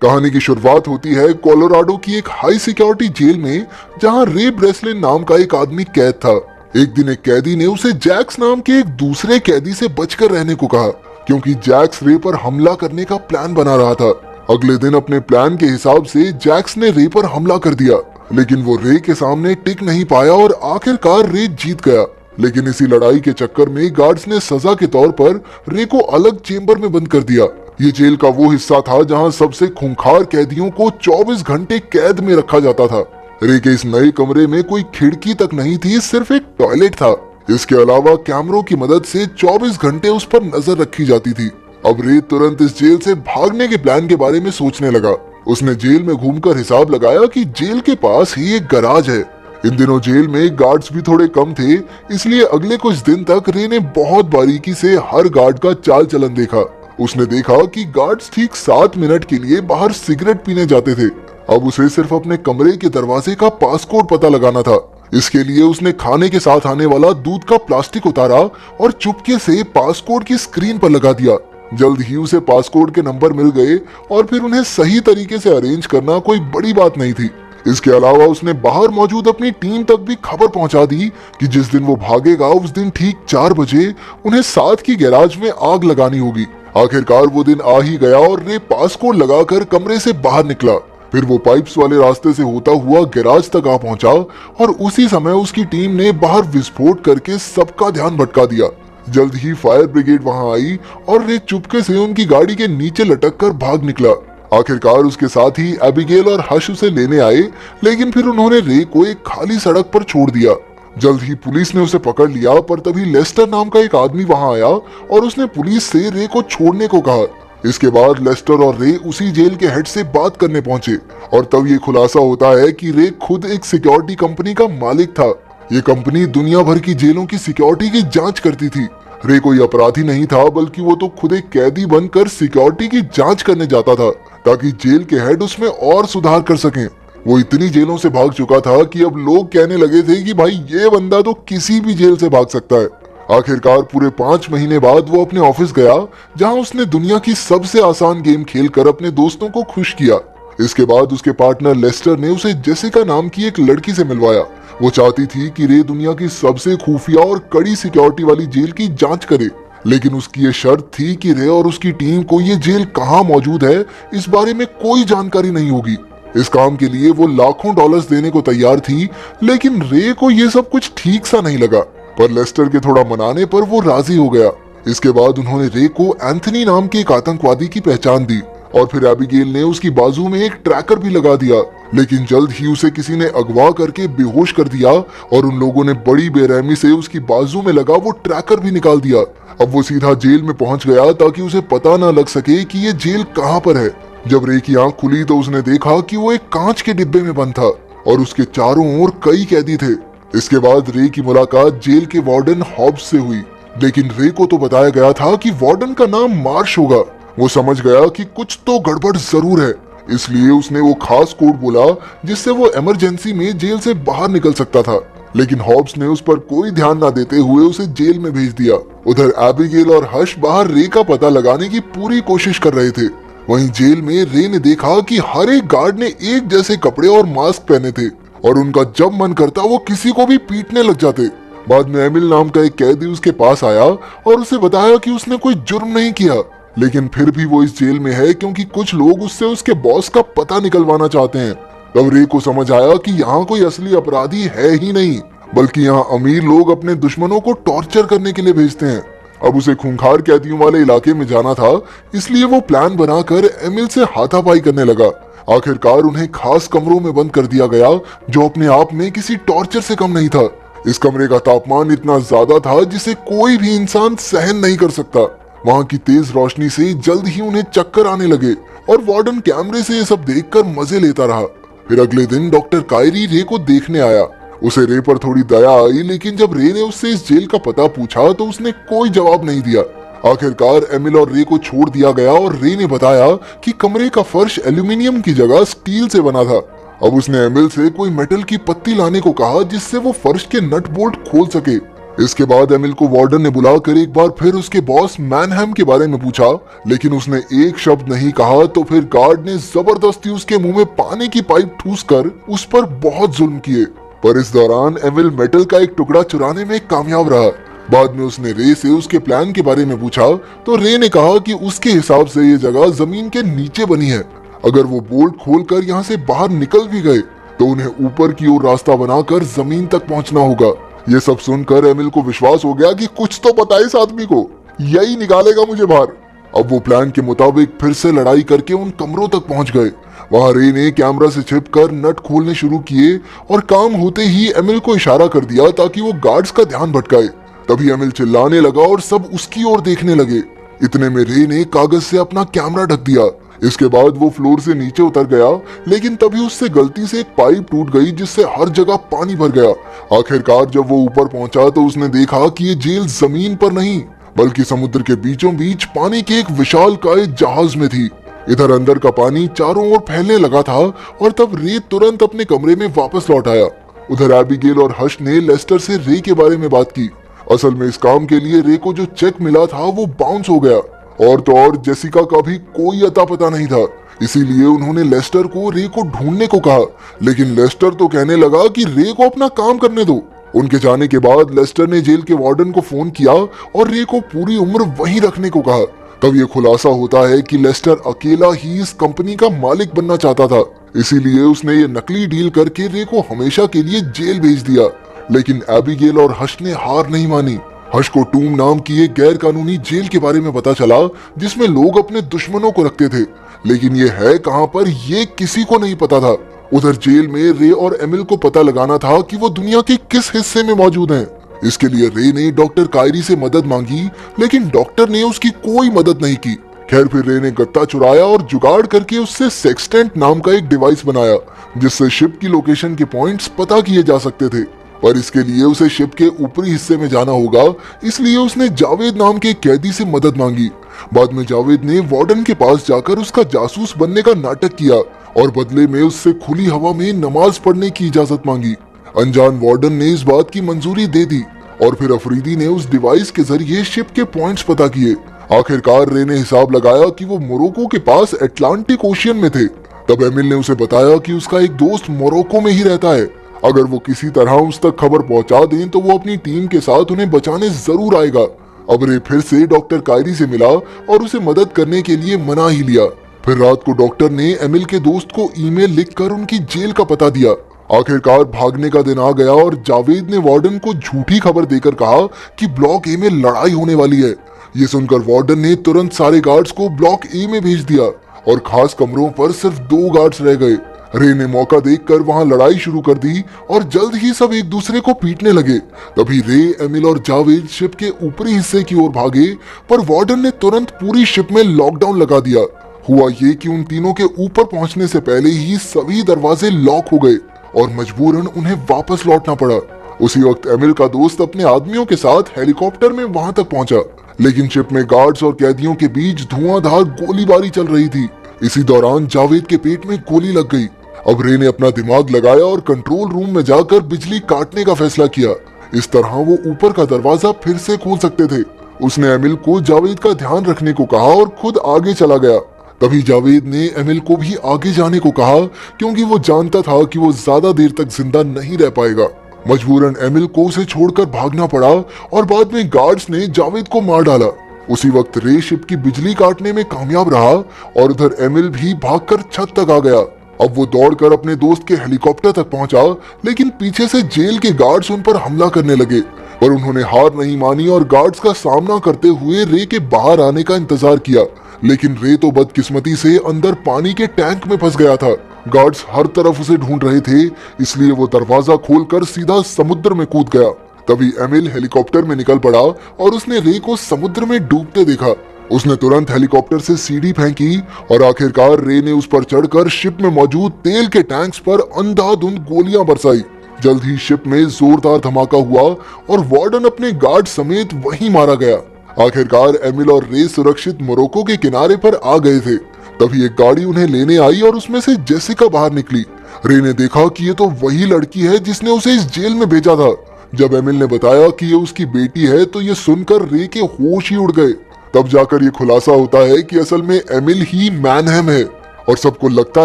कहानी की शुरुआत होती है कोलोराडो की एक हाई सिक्योरिटी जेल में, जहां रे ब्रेसलिन नाम का एक आदमी कैद था। एक दिन एक कैदी ने उसे जैक्स नाम के एक दूसरे कैदी से बचकर रहने को कहा, क्योंकि जैक्स रे पर हमला करने का प्लान बना रहा था। अगले दिन अपने प्लान के हिसाब से जैक्स ने रे पर हमला कर दिया, लेकिन वो रे के सामने टिक नहीं पाया और आखिरकार रे जीत गया। लेकिन इसी लड़ाई के चक्कर में गार्ड्स ने सजा के तौर पर रे को अलग चेम्बर में बंद कर दिया। ये जेल का वो हिस्सा था जहां सबसे खूंखार कैदियों को 24 घंटे कैद में रखा जाता था। रे के इस नए कमरे में कोई खिड़की तक नहीं थी, सिर्फ एक टॉयलेट था। इसके अलावा कैमरों की मदद से 24 घंटे उस पर नजर रखी जाती थी। अब रे तुरंत इस जेल से भागने के प्लान के बारे में सोचने लगा। उसने जेल में घूमकर हिसाब लगाया कि जेल के पास ही एक गैराज है। इन दिनों जेल में गार्ड्स भी थोड़े कम थे, इसलिए अगले कुछ दिन तक रे ने बहुत बारीकी से हर गार्ड का चाल चलन देखा। उसने देखा कि गार्ड्स ठीक 7 मिनट के लिए बाहर सिगरेट पीने जाते थे। अब उसे सिर्फ अपने कमरे के दरवाजे का पासकोड पता लगाना था। इसके लिए उसने खाने के साथ आने वाला दूध का प्लास्टिक उतारा और चुपके से पासकोड की स्क्रीन पर लगा दिया। जल्द ही उसे पासकोड के नंबर मिल गए और फिर उन्हें सही तरीके से अरेंज करना कोई बड़ी बात नहीं थी। इसके अलावा उसने बाहर मौजूद अपनी टीम तक भी खबर पहुंचा दी कि जिस दिन वो भागेगा उस दिन ठीक 4 बजे उन्हें साथ की गैराज में आग लगानी होगी। आखिरकार वो दिन आ ही गया और रे पासकोड लगाकर कमरे से बाहर निकला। फिर वो पाइप्स वाले रास्ते से होता हुआ गैराज तक आ पहुंचा और उसी समय उसकी टीम ने बाहर विस्फोट करके सबका ध्यान भटका दिया। जल्द ही फायर ब्रिगेड वहां आई और रे चुपके से उनकी गाड़ी के नीचे लटक कर भाग निकला। आखिरकार उसके साथ ही एबिगेल और हश उसे लेने आए, लेकिन फिर उन्होंने रे को एक खाली सड़क पर छोड़ दिया। जल्द ही पुलिस ने उसे पकड़ लिया, पर तभी लेस्टर नाम का एक आदमी वहां आया और उसने पुलिस से रे को छोड़ने को कहा। इसके बाद लेस्टर और रे उसी जेल के हेड से बात करने पहुंचे और तब ये खुलासा होता है कि रे खुद एक सिक्योरिटी कंपनी का मालिक था। ये कंपनी दुनिया भर की जेलों की सिक्योरिटी की जांच करती थी। रे कोई अपराधी नहीं था, बल्कि वो तो खुद एक कैदी बनकर सिक्योरिटी की जांच करने जाता था, ताकि जेल के हेड उसमें और सुधार कर सकें। वो इतनी जेलों से भाग चुका था कि अब लोग कहने लगे थे कि भाई ये बंदा तो किसी भी जेल से भाग सकता है। आखिरकार पूरे 5 महीने बाद वो अपने ऑफिस गया, जहां उसने दुनिया की सबसे आसान गेम खेलकर अपने दोस्तों को खुश किया। इसके बाद उसके पार्टनर लेस्टर ने उसे जेसिका नाम की एक लड़की से मिलवाया। वो चाहती थी कि रे दुनिया की सबसे खुफिया और कड़ी सिक्योरिटी वाली जेल की जांच करे, लेकिन उसकी ये शर्त थी कि रे और उसकी टीम को ये जेल कहाँ मौजूद है इस बारे में कोई जानकारी नहीं होगी। इस काम के लिए वो लाखों डॉलर्स देने को तैयार थी, लेकिन रे को ये सब कुछ ठीक सा नहीं लगा। पर लेस्टर के थोड़ा मनाने पर वो राजी हो गया। इसके बाद उन्होंने रे को एंथनी नाम के एक आतंकवादी की पहचान दी और फिर एबिगेल ने उसकी बाजू में एक ट्रैकर भी लगा दिया, लेकिन जल्द ही उसे किसी ने अगवा करके बेहोश कर दिया और उन लोगों ने बड़ी बेरहमी से उसकी बाजू में लगा वो ट्रैकर भी निकाल दिया। अब वो सीधा जेल में पहुंच गया ताकि उसे पता न लग सके कि ये जेल कहाँ पर है। जब रे की आंख खुली तो उसने देखा कि वो एक कांच के डिब्बे में बंद था और उसके चारों ओर कई कैदी थे। इसके बाद रे की मुलाकात जेल के वार्डन हॉब्स से हुई, लेकिन रे को तो बताया गया था कि वार्डन का नाम मार्श होगा। वो समझ गया कि कुछ तो गड़बड़ जरूर है, इसलिए उसने वो खास कोड बोला जिससे वो इमरजेंसी में जेल से बाहर निकल सकता था। लेकिन हॉब्स ने उस पर कोई ध्यान न देते हुए उसे जेल में भेज दिया। उधर एबिगेल और हश बाहर रे का पता लगाने की पूरी कोशिश कर रहे थे। वहीं जेल में रे ने देखा कि हर एक गार्ड ने एक जैसे कपड़े और मास्क पहने थे और उनका जब मन करता वो किसी को भी पीटने लग जाते। बाद में एमिल नाम का एक कैदी उसके पास आया और उसे बताया कि उसने कोई जुर्म नहीं किया, लेकिन फिर भी वो इस जेल में है क्योंकि कुछ लोग उससे उसके बॉस का पता निकलवाना चाहते हैं। तब रे को समझ आया कि यहाँ कोई असली अपराधी है ही नहीं, बल्कि यहाँ अमीर लोग अपने दुश्मनों को टॉर्चर करने के लिए भेजते हैं। अब उसे खूंखार कैदियों वाले इलाके में जाना था, इसलिए वो प्लान बनाकर एमिल से हाथापाई करने लगा। आखिरकार उन्हें खास कमरों में बंद कर दिया गया, जो अपने आप में किसी टॉर्चर से कम नहीं था। इस कमरे का तापमान इतना ज्यादा था जिसे कोई भी इंसान सहन नहीं कर सकता। वहाँ की तेज रोशनी से जल्द ही उन्हें चक्कर आने लगे और वार्डन कैमरे से ये सब देखकर मजे लेता रहा। फिर अगले दिन डॉक्टर कायरी रे को देखने आया। उसे रे पर थोड़ी दया आई, लेकिन जब रे ने उससे इस जेल का पता पूछा तो उसने कोई जवाब नहीं दिया। आखिरकार एमिल और रे को छोड़ दिया गया और रे ने बताया कि कमरे का फर्श एल्यूमिनियम की जगह स्टील से बना था। अब उसने एमिल से कोई मेटल की पत्ती लाने को कहा जिससे वो फर्श के नट बोल्ट खोल सके। इसके बाद एमिल को वार्डन ने बुलाकर एक बार फिर उसके बॉस मैनहम के बारे में पूछा, लेकिन उसने एक शब्द नहीं कहा तो फिर गार्ड ने जबरदस्ती उसके मुंह में पानी की पाइप ठूसकर उस पर बहुत जुल्म किए। पर इस दौरान एमिल मेटल का एक टुकड़ा चुराने में कामयाब रहा। बाद में उसने रे से उसके प्लान के बारे में पूछा तो रे ने कहा कि उसके हिसाब से ये जगह जमीन के नीचे बनी है। अगर वो बोल्ट खोलकर यहाँ से बाहर निकल भी गए तो उन्हें ऊपर की ओर रास्ता बनाकर जमीन तक पहुंचना होगा। ये सब सुनकर एमिल को विश्वास हो गया कि कुछ तो पता है इस आदमी को, यही निकालेगा मुझे बाहर। अब वो प्लान के मुताबिक फिर से लड़ाई करके उन कमरों तक पहुंच गए। वहां रे ने कैमरा से छिपकर नट खोलने शुरू किए और काम होते ही एमिल को इशारा कर दिया ताकि वो गार्ड्स का ध्यान भटकाए। तभी एमिल चिल्लाने लगा और सब उसकी ओर देखने लगे। इतने में रे ने कागज से अपना कैमरा ढक दिया। इसके बाद वो फ्लोर से नीचे उतर गया, लेकिन तभी उससे गलती से एक पाइप टूट गई जिससे हर जगह पानी भर गया। आखिरकार जब वो ऊपर पहुंचा तो उसने देखा कि ये जेल जमीन पर नहीं बल्कि समुद्र के बीचों बीच पानी के एक विशालकाय जहाज में थी। इधर अंदर का पानी चारों ओर फैलने लगा था और तब रे तुरंत अपने कमरे में वापस लौट आया। उधर एबिगेल और हर्ष ने लेस्टर से रे के बारे में बात की। असल में इस काम के लिए रे को जो चेक मिला था वो बाउंस हो गया और तो और जेसिका का भी कोई अता पता नहीं था। इसीलिए उन्होंने लेस्टर को रे को ढूंढने को कहा, लेकिन लेस्टर तो कहने लगा कि रे को अपना काम करने दो। उनके जाने के बाद लेस्टर ने जेल के वार्डन को फोन किया और रे को पूरी उम्र वहीं रखने को कहा। तब ये खुलासा होता है कि लेस्टर अकेला ही इस कंपनी का मालिक बनना चाहता था, इसीलिए उसने ये नकली डील करके रे को हमेशा के लिए जेल भेज दिया। लेकिन एबिगेल और हर्ष ने हार नहीं मानी। हर्ष को टूम नाम की एक गैर कानूनी जेल के बारे में पता चला जिसमें लोग अपने दुश्मनों को रखते थे, लेकिन ये है कहां पर ये किसी को नहीं पता था। उधर जेल में रे और एमिल को पता लगाना था कि वो दुनिया के किस हिस्से में मौजूद हैं। इसके लिए रे ने डॉक्टर कायरी से मदद मांगी, लेकिन डॉक्टर ने उसकी कोई मदद नहीं की। खैर फिर रे ने गत्ता चुराया और जुगाड़ करके उससे सेक्सटेंट नाम का एक डिवाइस बनाया जिससे शिप की लोकेशन के पॉइंट्स पता किए जा सकते थे। पर इसके लिए उसे शिप के ऊपरी हिस्से में जाना होगा, इसलिए उसने जावेद नाम के कैदी से मदद मांगी। बाद में जावेद ने वार्डन के पास जाकर उसका जासूस बनने का नाटक किया और बदले में उससे खुली हवा में नमाज पढ़ने की इजाजत मांगी। अनजान वार्डन ने इस बात की मंजूरी दे दी और फिर अफरीदी ने उस डिवाइस के जरिए शिप के पॉइंट्स पता किए। आखिरकार रे ने हिसाब लगाया कि वो मोरक्को के पास अटलांटिक ओशियन में थे। तब एमिल ने उसे बताया कि उसका एक दोस्त मोरक्को में ही रहता है। अगर वो किसी तरह उस तक खबर पहुंचा दें तो वो अपनी टीम के साथ उन्हें बचाने जरूर आएगा। अब रे फिर से डॉक्टर कायरी से मिला और उसे मदद करने के लिए मना ही लिया। फिर रात को डॉक्टर ने एमिल के दोस्त को ईमेल लिखकर उनकी जेल का पता दिया। आखिरकार भागने का दिन आ गया और जावेद ने वार्डन को झूठी खबर देकर कहा कि ब्लॉक ए में लड़ाई होने वाली है। ये सुनकर वार्डन ने तुरंत सारे गार्ड्स को ब्लॉक ए में भेज दिया और खास कमरों पर सिर्फ 2 गार्ड्स रह गए। रे ने मौका देखकर वहां लड़ाई शुरू कर दी और जल्द ही सब एक दूसरे को पीटने लगे। तभी रे, एमिल और जावेद शिप के ऊपरी हिस्से की ओर भागे, पर वार्डन ने तुरंत पूरी शिप में लॉकडाउन लगा दिया। हुआ ये कि उन तीनों के ऊपर पहुंचने से पहले ही सभी दरवाजे लॉक हो गए और मजबूरन उन्हें वापस लौटना पड़ा। उसी वक्त एमिल का दोस्त अपने आदमियों के साथ हेलीकॉप्टर में वहां तक पहुंचा, लेकिन शिप में गार्ड्स और कैदियों के बीच धुआंधार गोलीबारी चल रही थी। इसी दौरान जावेद के पेट में गोली लग गई। अब रे ने अपना दिमाग लगाया और कंट्रोल रूम में जाकर बिजली काटने का फैसला किया। इस तरह वो ऊपर का दरवाजा फिर से खोल सकते थे। उसने एमिल को जावेद का ध्यान रखने को कहा और खुद आगे चला गया। तभी जावेद ने एमिल को भी आगे जाने को कहा, क्योंकि वो जानता था कि वो ज्यादा देर तक जिंदा नहीं रह पाएगा। मजबूरन एमिल को उसे छोड़कर भागना पड़ा और बाद में गार्ड्स ने जावेद को मार डाला। उसी वक्त रे शिप की बिजली काटने में कामयाब रहा और उधर एमिल भी भागकर छत तक आ गया। अब वो दौड़कर अपने दोस्त के हेलीकॉप्टर तक पहुंचा, लेकिन पीछे से जेल के गार्ड्स उन पर हमला करने लगे, पर उन्होंने हार नहीं मानी और गार्ड्स का सामना करते हुए रे के बाहर आने का इंतजार किया। लेकिन रे तो बदकिस्मती से अंदर पानी के टैंक में फंस गया था। गार्ड्स हर तरफ उसे ढूंढ रहे थे, इसलिए वो दरवाजा खोलकर सीधा समुद्र में कूद गया। तभी एमिल हेलीकॉप्टर में निकल पड़ा और उसने रे को समुद्र में डूबते देखा। उसने तुरंत हेलीकॉप्टर से सीढ़ी फेंकी और आखिरकार रे ने उस पर चढ़कर शिप में मौजूद तेल के टैंक्स पर अंधाधुंध गोलियां बरसाई। जल्द ही शिप में जोरदार धमाका हुआ और वार्डन अपने गार्ड समेत वहीं मारा गया। आखिरकार एमिल और रे सुरक्षित मोरक्को के किनारे पर आ गए थे। तभी एक गाड़ी उन्हें लेने आई और उसमें से जेसिका बाहर निकली। रे ने देखा कि ये तो वही लड़की है जिसने उसे इस जेल में भेजा था। जब एमिल ने बताया कि ये उसकी बेटी है तो ये सुनकर रे के होश ही उड़ गए। तब जाकर ये खुलासा होता है कि असल में एमिल ही मैनहम है और सबको लगता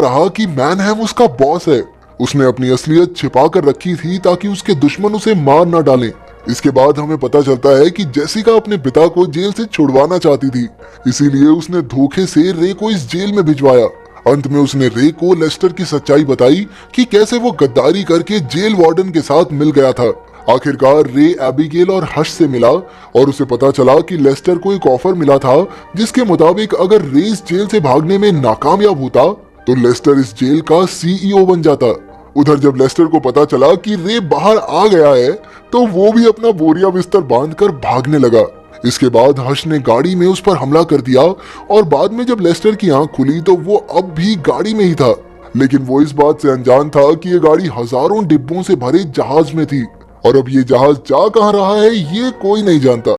रहा कि मैनहम उसका बॉस है। उसने अपनी असलियत छिपा कर रखी थी ताकि उसके दुश्मन उसे मार ना डालें। इसके बाद हमें पता चलता है कि जेसिका अपने पिता को जेल से छुड़वाना चाहती थी, इसीलिए उसने धोखे से रे को इस जेल में भिजवाया। अंत में उसने रे को लेस्टर की सच्चाई बताई कि कैसे वो गद्दारी करके जेल वार्डन के साथ मिल गया था। आखिरकार रे एबिगेल और हश से मिला और उसे पता चला कि लेस्टर को एक ऑफर मिला था जिसके मुताबिक अगर रे इस जेल से भागने में नाकामयाब होता तो लेस्टर इस जेल का सीईओ बन जाता। उधर जब लेस्टर को पता चला कि रे बाहर आ गया है तो वो भी अपना बोरिया बिस्तर बांधकर भागने लगा। इसके बाद हश ने गाड़ी में उस पर हमला कर दिया और बाद में जब लेस्टर की आंख खुली तो वो अब भी गाड़ी में ही था, लेकिन वो इस बात से अनजान था कि ये गाड़ी हजारों डिब्बों से भरे जहाज में थी और अब ये जहाज जा कहां रहा है ये कोई नहीं जानता।